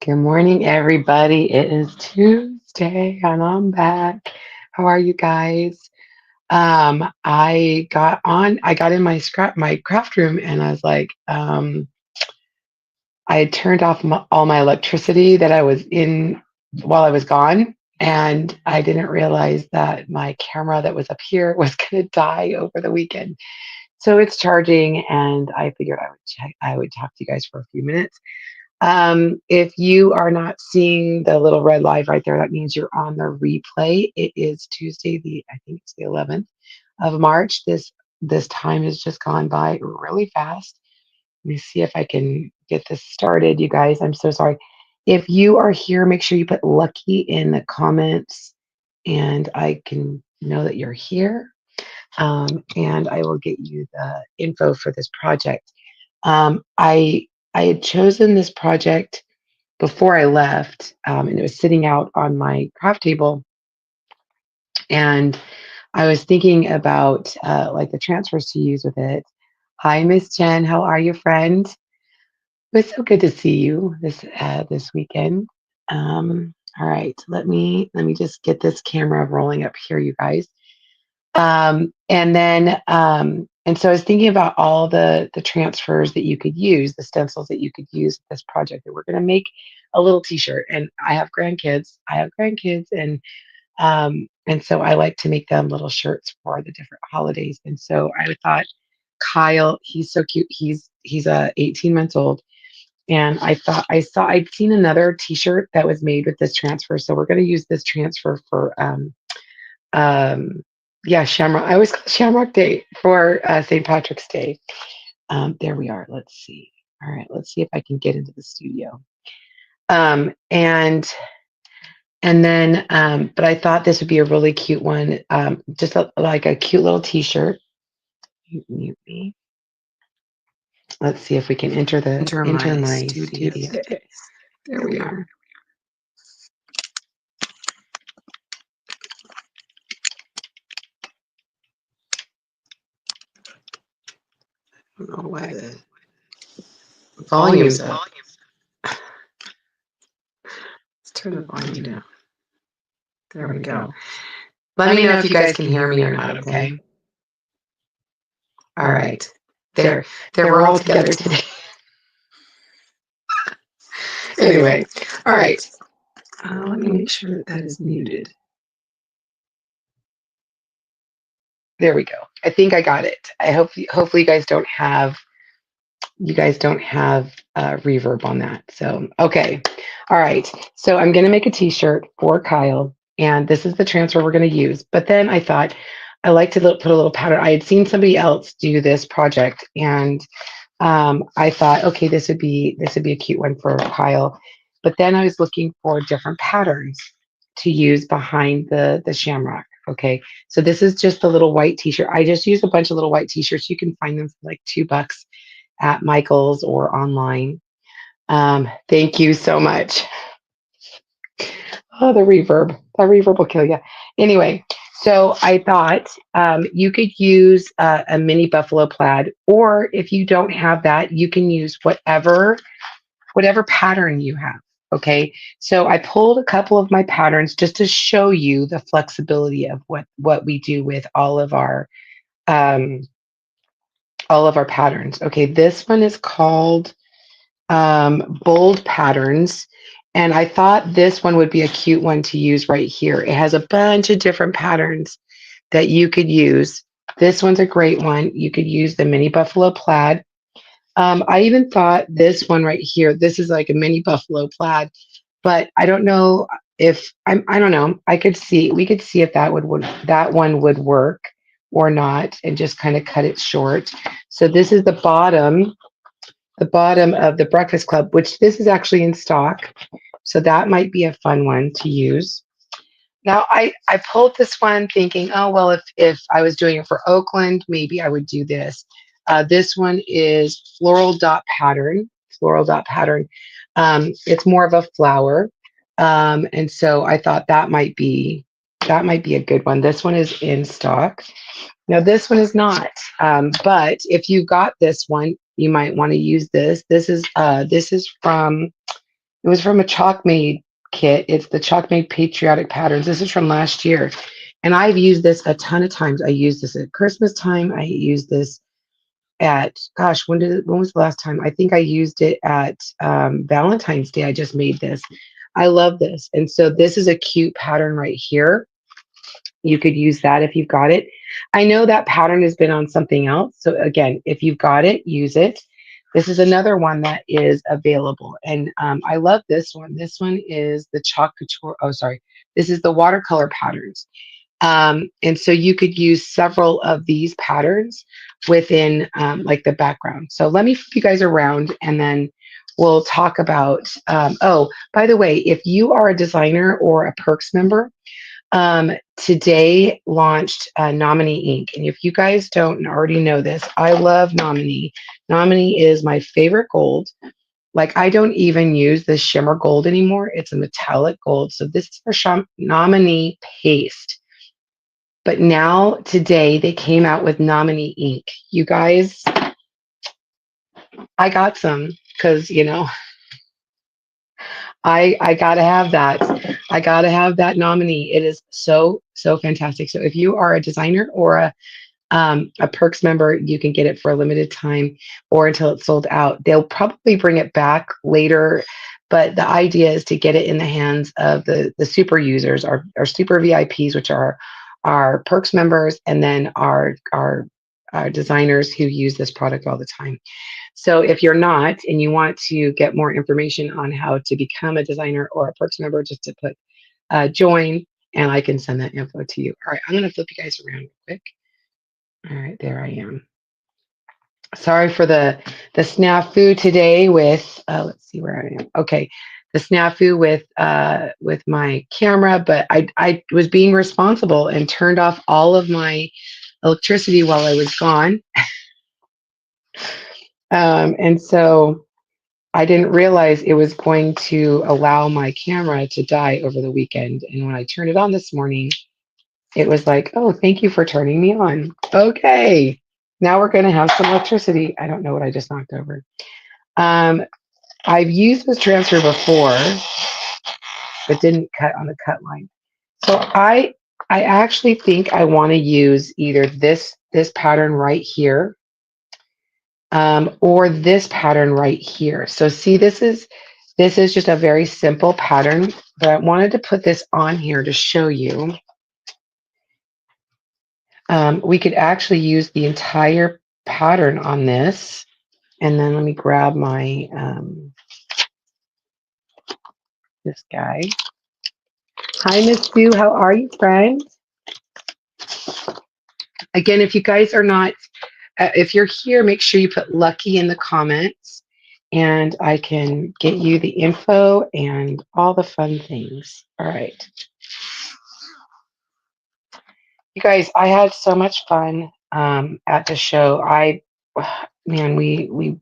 Good morning, everybody. It is Tuesday and I'm back. How are you guys? I got in my craft room and I was like, I had turned off all my electricity that I was in while I was gone. And I didn't realize that my camera that was up here was going to die over the weekend. So it's charging, and I figured I would talk to you guys for a few minutes. If you are not seeing the little red live right there, that means you're on the replay. It is Tuesday, I think it's the 11th of March. This time has just gone by really fast. Let me see if I can get this started, you guys. I'm so sorry. If you are here, make sure you put lucky in the comments, and I can know that you're here. And I will get you the info for this project. I had chosen this project before I left, and it was sitting out on my craft table. And I was thinking about like the transfers to use with it. Hi, Miss Jen. How are you, friend? It was so good to see you this weekend. All right, let me just get this camera rolling up here, you guys. And so I was thinking about all the transfers that you could use, the stencils that you could use with this project. And we're going to make a little T-shirt. And I have grandkids. And so I like to make them little shirts for the different holidays. And so I thought, Kyle, he's so cute. He's 18 months old. And I thought I'd seen another T-shirt that was made with this transfer. So we're going to use this transfer for um, yeah, Shamrock. I always call it Shamrock Day for St. Patrick's Day. There we are. Let's see. All right, let's see if I can get into the studio. Um, and but I thought this would be a really cute one, like a cute little T-shirt. Mute me. Let's see if we can enter my studio. There we are. I don't know why the volume's up. Let's turn the volume down. There we go. Let me know if you guys can hear me or not, okay? All right. There, we're all together today. Anyway, all right. Let me make sure that is muted. There we go. I think I got it. Hopefully you guys don't have reverb on that. So, okay. All right. So I'm going to make a T-shirt for Kyle, and this is the transfer we're going to use. But then I thought I like to put a little pattern. I had seen somebody else do this project, and I thought, okay, this would be a cute one for Kyle. But then I was looking for different patterns to use behind the shamrock. Okay, so this is just a little white T-shirt. I just used a bunch of little white T-shirts. You can find them for like $2 at Michael's or online. Thank you so much. Oh, the reverb. The reverb will kill you. Anyway, so I thought you could use a mini buffalo plaid, or if you don't have that, you can use whatever pattern you have. Okay, so I pulled a couple of my patterns just to show you the flexibility of what we do with all of our patterns. Okay, this one is called bold patterns. And I thought this one would be a cute one to use right here. It has a bunch of different patterns that you could use. This one's a great one. You could use the mini buffalo plaid. I even thought this one right here, this is like a mini buffalo plaid, but I don't know if I don't know. We could see if that one would work or not, and just kind of cut it short. So this is the bottom of the Breakfast Club, which this is actually in stock. So that might be a fun one to use. Now, I pulled this one thinking, oh, well, if I was doing it for Oakland, maybe I would do this. This one is floral dot pattern. It's more of a flower. And so I thought that might be a good one. This one is in stock. Now, this one is not. But if you got this one, you might want to use this. This is from It was from a Chalk Made kit. It's the Chalk Made Patriotic Patterns. This is from last year. And I've used this a ton of times. I used this at Christmas time. I used this at, gosh, when was the last time? I think I used it at Valentine's Day. I just made this. I love this. And so this is a cute pattern right here. You could use that if you've got it. I know that pattern has been on something else. So again, if you've got it, use it. This is another one that is available. And I love this one. This one is the Chalk Couture. Oh, sorry. This is the watercolor patterns. And so you could use several of these patterns within like the background. So let me flip you guys around and then we'll talk about, oh, by the way, if you are a designer or a Perks member, today launched Nominee Ink. And if you guys don't already know this, I love Nominee. Nominee is my favorite gold. Like I don't even use the shimmer gold anymore. It's a metallic gold. So this is for Nominee paste. But now today they came out with Nominee Ink. You guys, I got some because I gotta have that. I gotta have that Nominee. It is so fantastic. So if you are a designer or a Perks member, you can get it for a limited time or until it's sold out. They'll probably bring it back later, but the idea is to get it in the hands of the super users, our super VIPs, which are our Perks members, and then our designers who use this product all the time. So if you're not and you want to get more information on how to become a designer or a Perks member, just to put join, and I can send that info to you. All right, I'm going to flip you guys around real quick. All right, there I am. Sorry for the snafu today with let's see where I am. Okay, the snafu with my camera, but I was being responsible and turned off all of my electricity while I was gone, and so I didn't realize it was going to allow my camera to die over the weekend. And when I turned it on this morning, it was like, oh, thank you for turning me on. Okay. Now we're going to have some electricity. I don't know what I just knocked over. Um, I've used this transfer before, but didn't cut on the cut line. So I actually think I want to use either this pattern right here, or this pattern right here. So see, this is just a very simple pattern, but I wanted to put this on here to show you. We could actually use the entire pattern on this. And then let me grab my, this guy. Hi, Miss Sue. How are you, friend? Again, if you guys are not, if you're here, make sure you put lucky in the comments and I can get you the info and all the fun things. All right. You guys, I had so much fun at the show. Man, we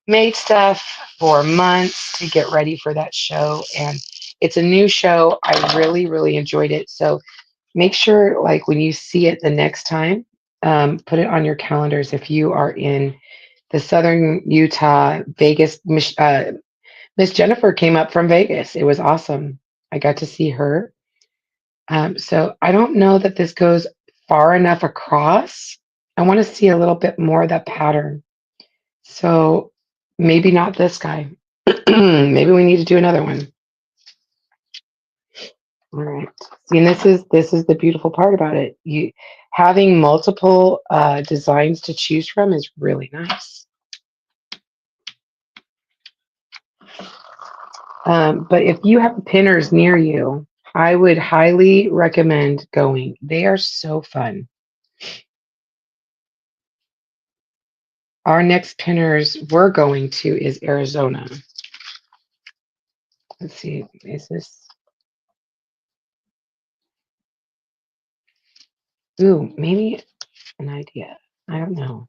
made stuff for months to get ready for that show, and it's a new show. I really enjoyed it. So make sure, like when you see it the next time, put it on your calendars. If you are in the Southern Utah, Vegas, Miss Jennifer came up from Vegas. It was awesome. I got to see her. So I don't know that this goes far enough across. I want to see a little bit more of that pattern. So maybe not this guy. Maybe we need to do another one. All right. See, and this is the beautiful part about it. You having multiple designs to choose from is really nice. But if you have pinners near you, I would highly recommend going. They are so fun. Our next pinners we're going to is Arizona. Let's see, is this? Ooh, maybe an idea. I don't know.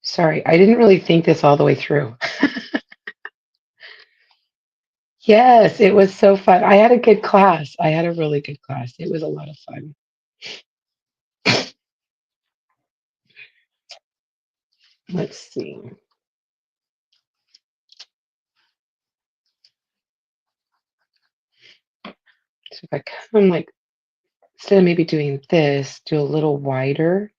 Sorry, I didn't really think this all the way through. Yes, it was so fun. I had a good class. I had a really good class. It was a lot of fun. Let's see. if I come like, instead of maybe doing this, do a little wider.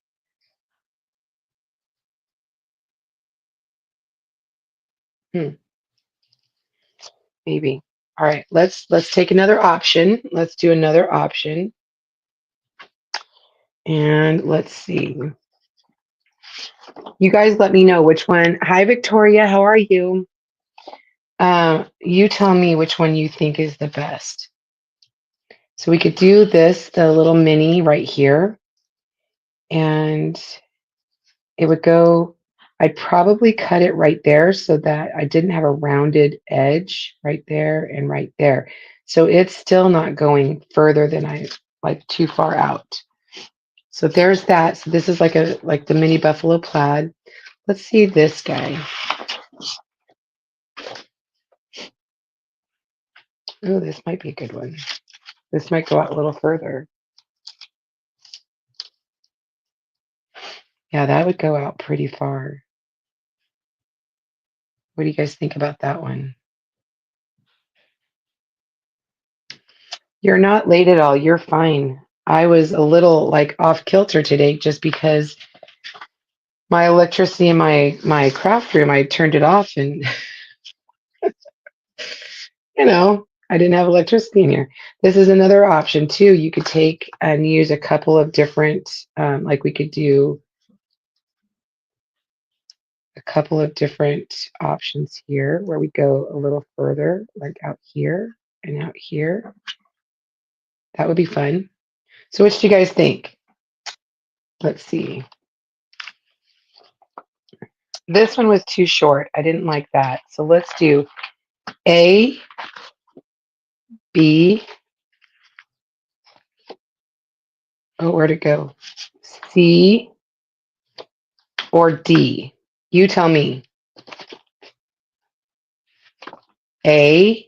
Maybe. All right, let's take another option. Let's do another option. And let's see. You guys let me know which one. Hi, Victoria. How are you? You tell me which one you think is the best. So we could do this, the little mini right here. And it would go, I'd probably cut it right there so that I didn't have a rounded edge right there and right there. So it's still not going further than I like too far out. So there's that. So this is like the mini buffalo plaid. Let's see this guy. Oh, this might be a good one. This might go out a little further. Yeah, that would go out pretty far. What do you guys think about that one? You're not late at all. You're fine. I was a little like off kilter today just because my electricity in my craft room, I turned it off and I didn't have electricity in here. This is another option too. You could take and use a couple of different, like we could do a couple of different options here where we go a little further, like out here and out here. That would be fun. So what do you guys think? Let's see. This one was too short. I didn't like that. So let's do A, B, oh, where'd it go? C or D? You tell me. A,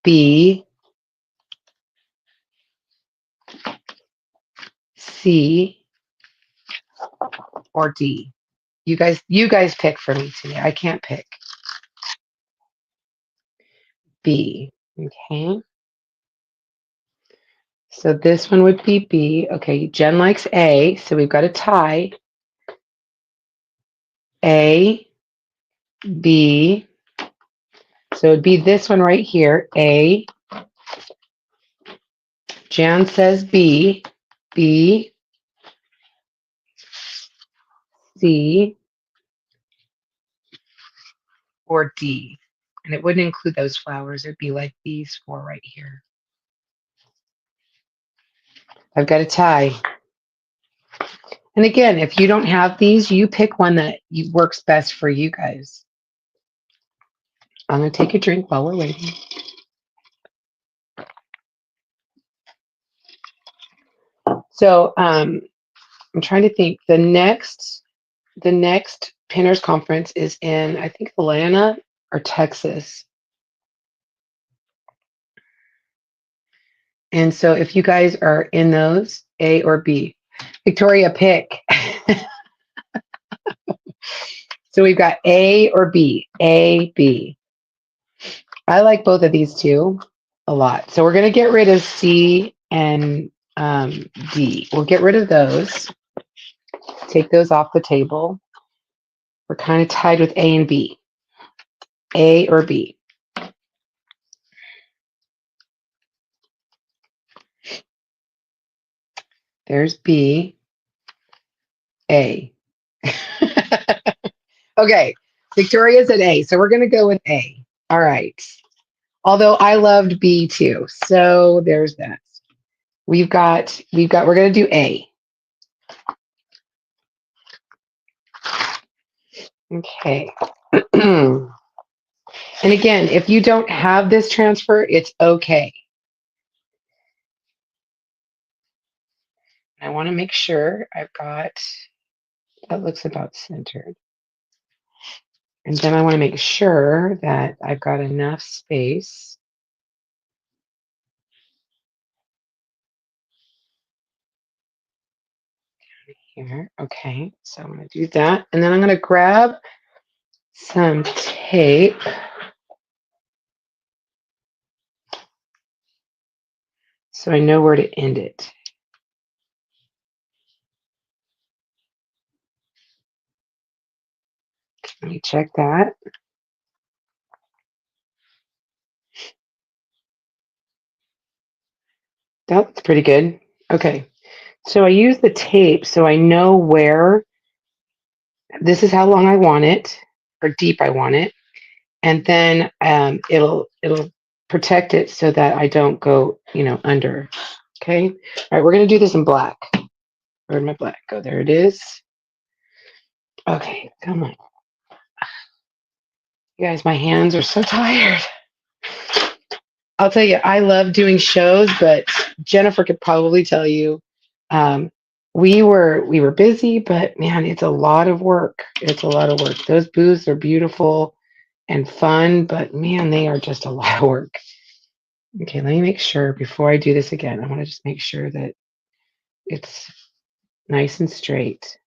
B, C, or D. You guys pick for me today. I can't pick. B. Okay. So this one would be B. Okay, Jen likes A, so we've got a tie. A, B. So it'd be this one right here. A. Jan says B. B, C, or D. And it wouldn't include those flowers. It'd be like these four right here. I've got a tie. And again, if you don't have these, you pick one that works best for you guys. I'm going to take a drink while we're waiting. So I'm trying to think. The next Pinners Conference is in, I think, Atlanta or Texas. And so if you guys are in those, A or B. Victoria, pick. So we've got A or B. A, B. I like both of these two a lot. So we're going to get rid of C and D. We'll get rid of those. Take those off the table. We're kind of tied with A and B. A or B. There's B. A. Okay. Victoria's at A. So we're going to go with A. All right. Although I loved B too. So there's that. We're going to do A. Okay. And again, if you don't have this transfer, it's okay. I want to make sure I've got, that looks about centered. And then I want to make sure that I've got enough space. Here. Okay, so I'm going to do that. And then I'm going to grab some tape. so I know where to end it. Let me check that. That's pretty good. Okay. So I use the tape so I know where this is how long I want it or deep I want it. And then it'll protect it so that I don't go, under. Okay. All right, we're gonna do this in black. Where'd my black go? There it is. Okay, come on. You guys, my hands are so tired. I'll tell you, I love doing shows, but Jennifer could probably tell you, um, we were busy, but man, it's a lot of work. It's a lot of work. Those booths are beautiful and fun, but man, they are just a lot of work. Okay, let me make sure before I do this again. I want to just make sure that it's nice and straight.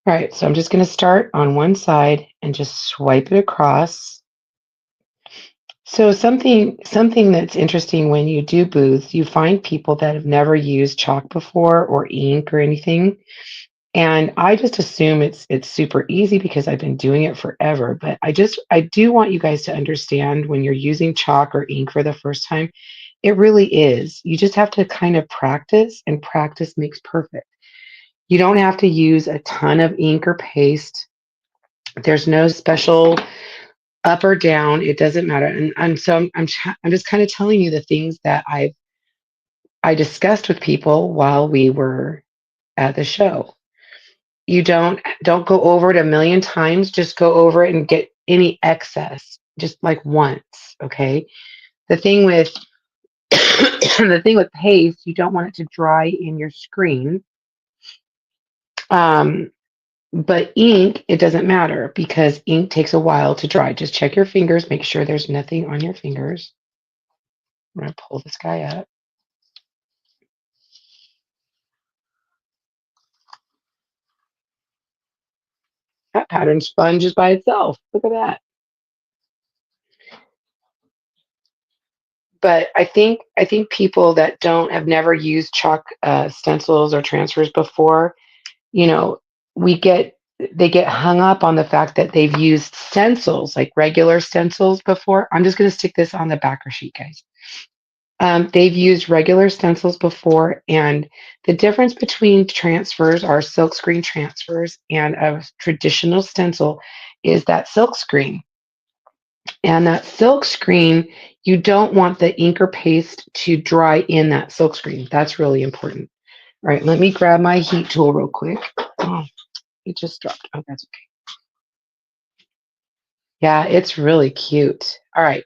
All right, so I'm just going to start on one side and just swipe it across. So something that's interesting when you do booths, you find people that have never used chalk before or ink or anything. And I just assume it's super easy because I've been doing it forever. But I do want you guys to understand when you're using chalk or ink for the first time, it really is. You just have to kind of practice, and practice makes perfect. You don't have to use a ton of ink or paste. There's no special up or down. It doesn't matter. And so I'm just kind of telling you the things that I discussed with people while we were at the show. You don't go over it a million times. Just go over it and get any excess, just like once. Okay. The thing with the thing with paste, you don't want it to dry in your screen. Um, but ink, it doesn't matter because ink takes a while to dry. Just check your fingers, make sure there's nothing on your fingers. I'm gonna pull this guy up. That pattern spun just by itself. Look at that. But I think people that don't have never used chalk stencils or transfers before, you know, we get they get hung up on the fact that they've used stencils like regular stencils before. I'm just going to stick this on the backer sheet, guys. They've used regular stencils before, and the difference between transfers, our silkscreen transfers, and a traditional stencil is that silkscreen. And that silk screen, you don't want the ink or paste to dry in that silk screen. That's really important. All right, let me grab my heat tool real quick. Oh, it just dropped. Oh, that's okay. Yeah, it's really cute. All right.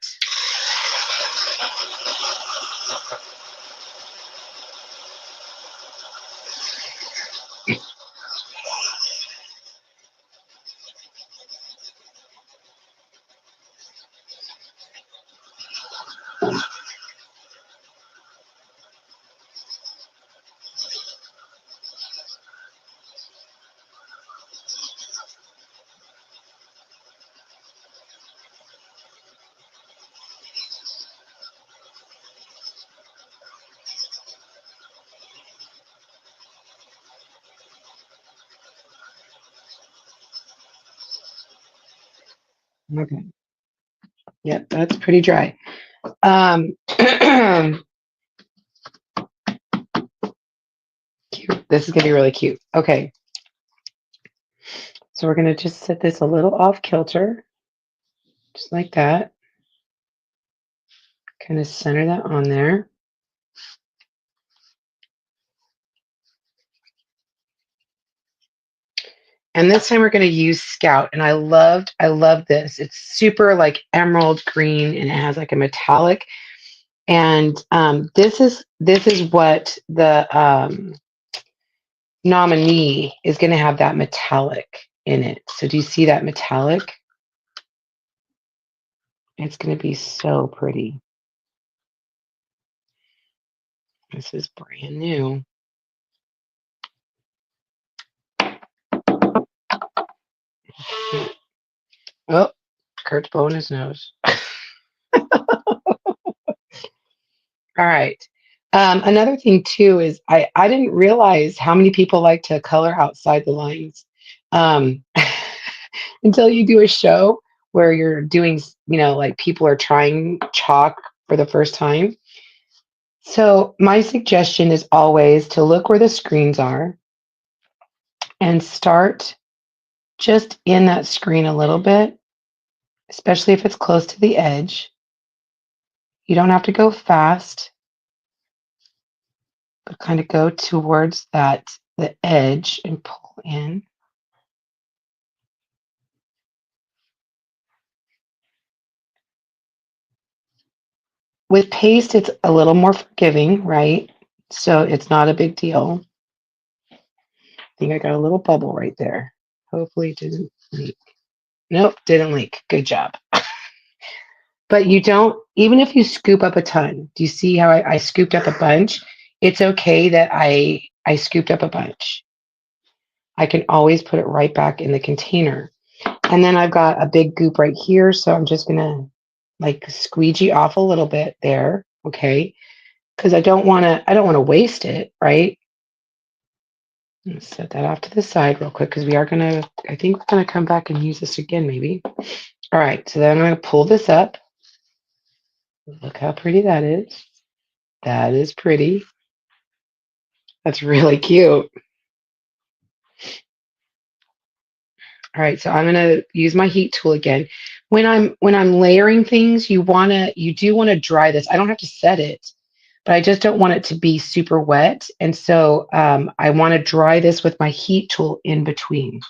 Okay. Yep, that's pretty dry. Cute. This is gonna be really cute. Okay, so we're gonna just set this a little off kilter, just like that. Kind of center that on there. And this time we're going to use Scout. And I love this. It's super like emerald green and it has like a metallic. And this is what the nominee is going to have, that metallic in it. So do you see that metallic? It's going to be so pretty. This is brand new. Oh, Kurt's blowing his nose. All right. Another thing too is I didn't realize how many people like to color outside the lines um, until you do a show where you're doing, like people are trying chalk for the first time. So my suggestion is always to look where the screens are and start just in that screen a little bit, especially if it's close to the edge. You don't have to go fast, but kind of go towards the edge and pull in. With paste, it's a little more forgiving, right? So it's not a big deal. I think I got a little bubble right there. Hopefully it didn't leak. Nope, didn't leak. Good job. But you don't, even if you scoop up a ton, do you see how I scooped up a bunch? It's okay that I scooped up a bunch. I can always put it right back in the container. And then I've got a big goop right here. So I'm just going to like squeegee off a little bit there. Okay. Because I don't want to waste it. Right. Let's set that off to the side real quick because I think we're going to come back and use this again maybe. All right. So then I'm going to pull this up. Look how pretty that is. That is pretty. That's really cute. All right, so I'm going to use my heat tool again. When I'm layering things, you do want to dry this. I don't have to set it, but I just don't want it to be super wet. And so I want to dry this with my heat tool in between.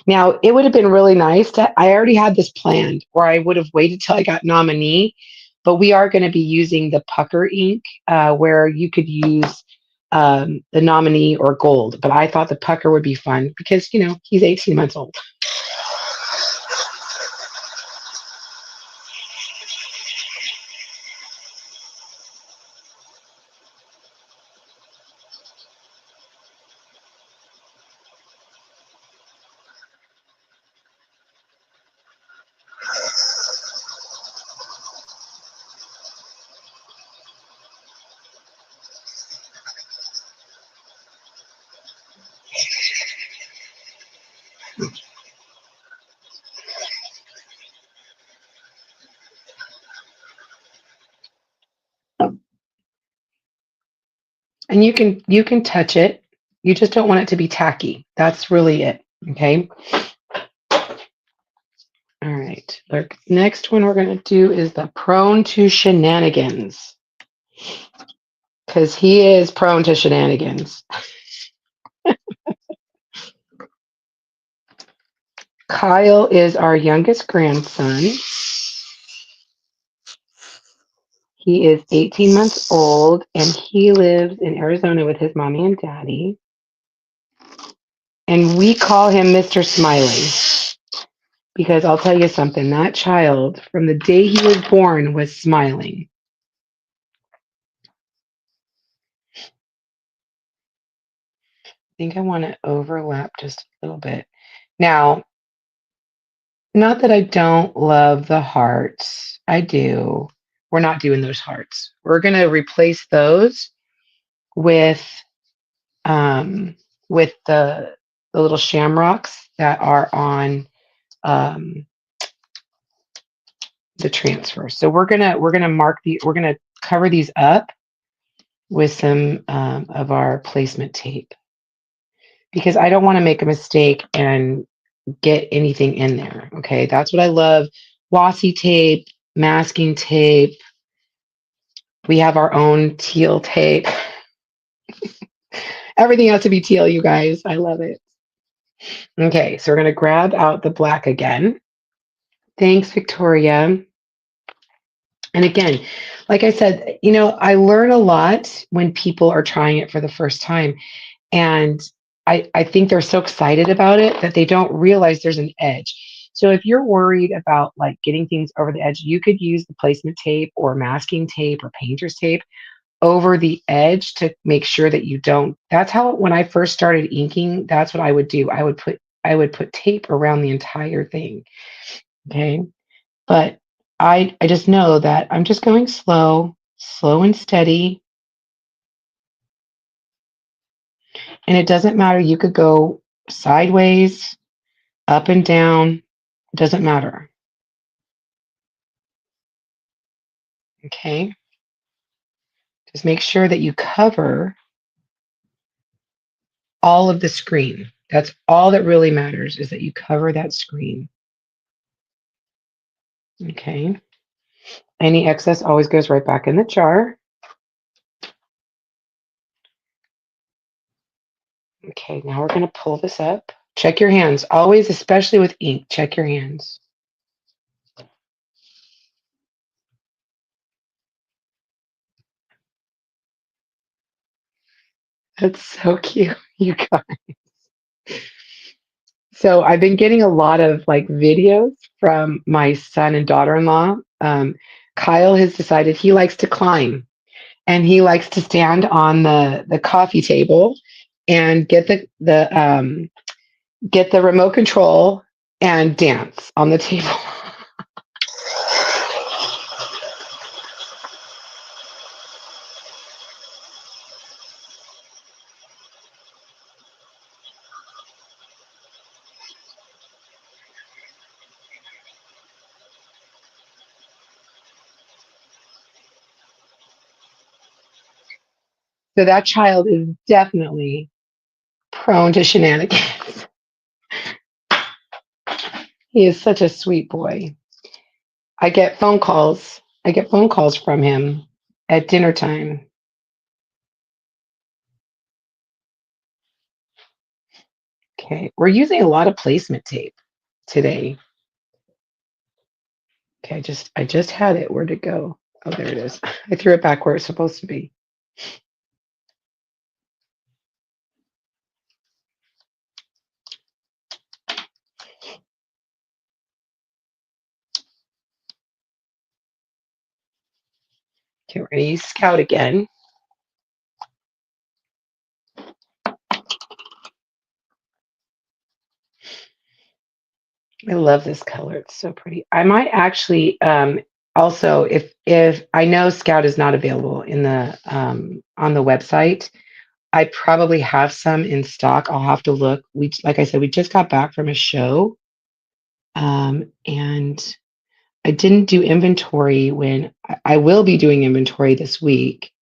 Now, it would have been really nice I already had this planned, or I would have waited till I got nominee, but we are going to be using the pucker ink where you could use the nominee or gold. But I thought the pucker would be fun because, he's 18 months old. And you can touch it. You just don't want it to be tacky. That's really it. Okay. All right. The next one we're going to do is the prone to shenanigans because he is prone to shenanigans. Kyle is our youngest grandson. He is 18 months old and he lives in Arizona with his mommy and daddy. And we call him Mr. Smiley because I'll tell you something, that child from the day he was born was smiling. I think I want to overlap just a little bit. Now, not that I don't love the hearts. I do. We're not doing those hearts. We're going to replace those with um, with the little shamrocks that are on um, the transfer. So we're gonna cover these up with some of our placement tape because I don't want to make a mistake and get anything in there. Okay, that's what I love. Washi tape, masking tape. We have our own teal tape. Everything has to be teal, you guys. I love it. Okay, so we're gonna grab out the black again. Thanks, Victoria. And again, like I said, I learn a lot when people are trying it for the first time. And I think they're so excited about it that they don't realize there's an edge. So if you're worried about like getting things over the edge, you could use the placement tape or masking tape or painter's tape over the edge to make sure that you don't. That's how when I first started inking, that's what I would do. I would put tape around the entire thing. Okay. But I just know that I'm just going slow. slow and steady. And it doesn't matter. You could go sideways, up and down. It doesn't matter. Okay. Just make sure that you cover all of the screen. That's all that really matters is that you cover that screen. Okay. Any excess always goes right back in the jar. Okay, now we're going to pull this up. Check your hands. Always, especially with ink, check your hands. That's so cute, you guys. So I've been getting a lot of like videos from my son and daughter-in-law. Kyle has decided he likes to climb and he likes to stand on the coffee table and get the remote control and dance on the table. So that child is definitely prone to shenanigans. He is such a sweet boy. I get phone calls. I get phone calls from him at dinner time. Okay, we're using a lot of placement tape today. Okay, I just had it. Where'd it go? Oh, there it is. I threw it back where it's supposed to be. Okay, we're gonna use Scout again. I love this color. It's so pretty. I might actually also if I know Scout is not available in the on the website, I probably have some in stock. I'll have to look. We like I said, we just got back from a show. And I didn't do inventory when I will be doing inventory this week.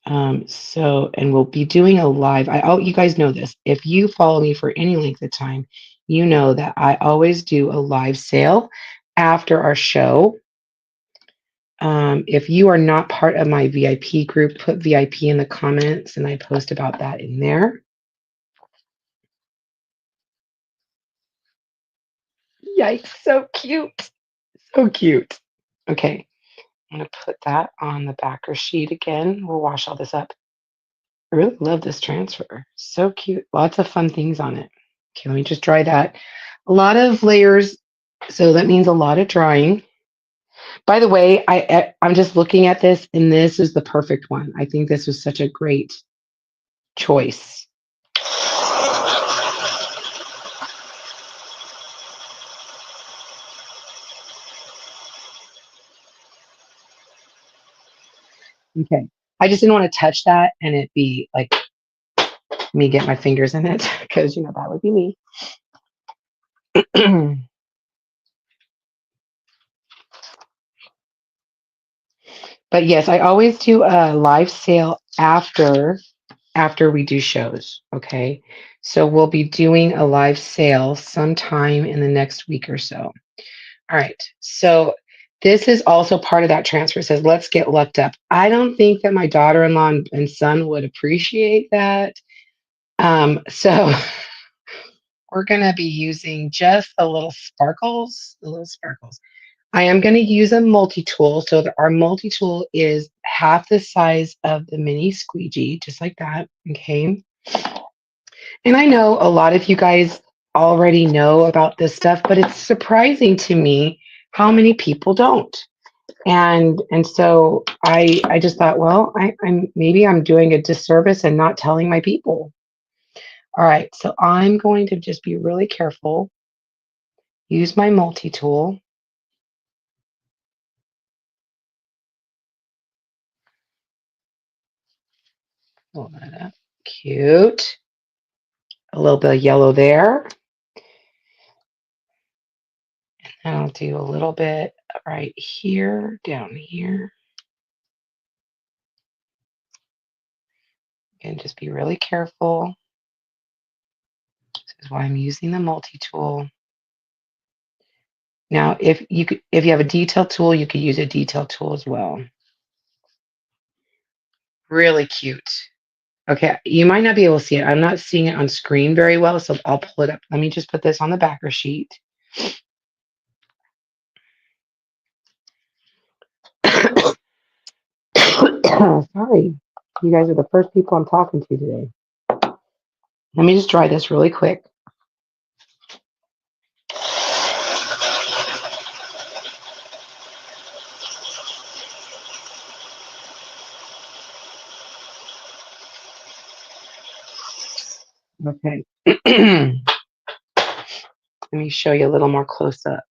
So, and we'll be doing a live. Oh, you guys know this. If you follow me for any length of time, you know that I always do a live sale after our show. If you are not part of my VIP group, put VIP in the comments and I post about that in there. Yikes, so cute. So cute. Okay, I'm going to put that on the backer sheet again. We'll wash all this up. I really love this transfer. So cute. Lots of fun things on it. Okay, let me just dry that. A lot of layers, so that means a lot of drying. By the way, I'm just looking at this, and this is the perfect one. I think this was such a great choice. Okay, I just didn't want to touch that and it be like me get my fingers in it because you know that would be me. But yes, I always do a live sale after we do shows. Okay. So we'll be doing a live sale sometime in the next week or so. All right. So this is also part of that transfer. It says, let's get lucked up. I don't think that my daughter in law and son would appreciate that. So we're going to be using just the little sparkles. I am going to use a multi-tool. So that our multi-tool is half the size of the mini squeegee, just like that. Okay. And I know a lot of you guys already know about this stuff, but it's surprising to me how many people don't. And so I just thought, well, I'm maybe I'm doing a disservice and not telling my people. All right, so I'm going to just be really careful. Use my multi-tool. Pull that up. Cute. A little bit of yellow there. And I'll do a little bit right here, down here. And just be really careful. This is why I'm using the multi-tool. Now, if you have a detail tool, you could use a detail tool as well. Really cute. Okay, you might not be able to see it. I'm not seeing it on screen very well, so I'll pull it up. Let me just put this on the backer sheet. Sorry, you guys are the first people I'm talking to today. Let me just dry this really quick. Okay. Let me show you a little more close up.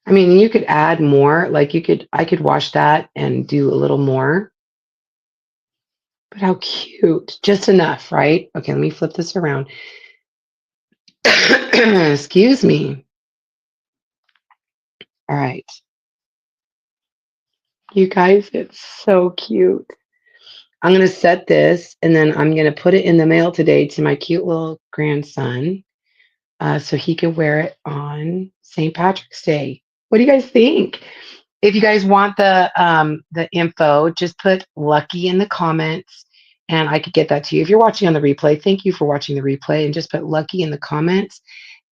I mean, you could add more, like I could wash that and do a little more. But how cute. Just enough, right? Okay, let me flip this around. Excuse me. All right. You guys, it's so cute. I'm going to set this and then I'm going to put it in the mail today to my cute little grandson so he could wear it on St. Patrick's Day. What do you guys think? If you guys want the info, just put Lucky in the comments and I could get that to you. If you're watching on the replay, thank you for watching the replay and just put Lucky in the comments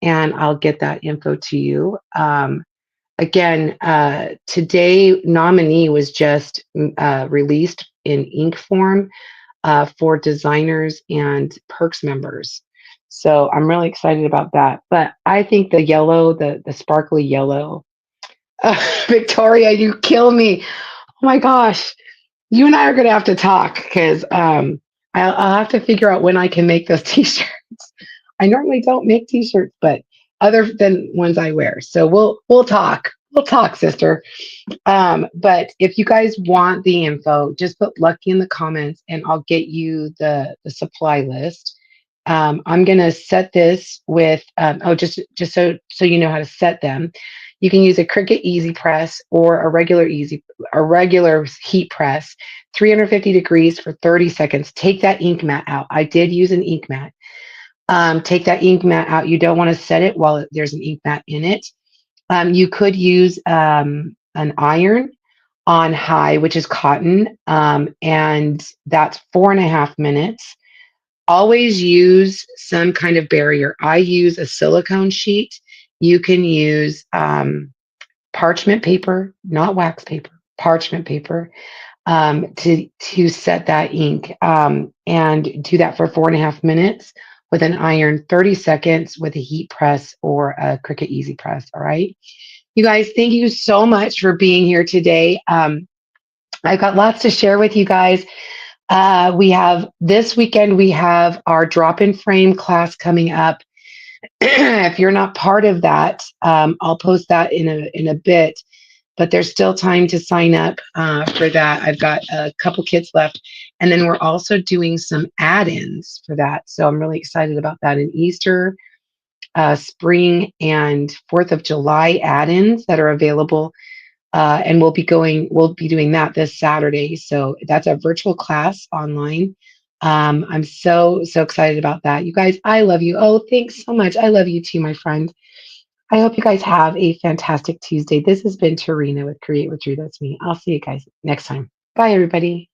and I'll get that info to you. Again, today nominee was just released in ink form for designers and perks members. So I'm really excited about that. But I think the yellow, the sparkly yellow, Victoria, you kill me. Oh my gosh. You and I are going to have to talk because I'll have to figure out when I can make those t-shirts. I normally don't make t-shirts, but other than ones I wear. So we'll talk. We'll talk, sister. But if you guys want the info, just put Lucky in the comments and I'll get you the supply list. I'm gonna set this with just so you know how to set them. You can use a Cricut Easy Press or a regular heat press, 350 degrees for 30 seconds. Take that ink mat out. I did use an ink mat. Take that ink mat out. You don't want to set it while there's an ink mat in it. You could use an iron on high, which is cotton, and that's 4.5 minutes. Always use some kind of barrier. I use a silicone sheet. You can use parchment paper, not wax paper, parchment paper, to set that ink and do that for 4.5 minutes with an iron, 30 seconds with a heat press or a Cricut Easy Press. All right. You guys, thank you so much for being here today. I've got lots to share with you guys. We have this weekend, we have our drop in frame class coming up. If you're not part of that, I'll post that in a bit, but there's still time to sign up for that. I've got a couple kits left. And then we're also doing some add-ins for that. So I'm really excited about that in Easter, spring, and 4th of July add-ins that are available. And we'll be doing that this Saturday. So that's a virtual class online. I'm so excited about that. You guys, I love you. Oh, thanks so much. I love you too, my friend. I hope you guys have a fantastic Tuesday. This has been Tarina with Create with Drew. That's me. I'll see you guys next time. Bye, everybody.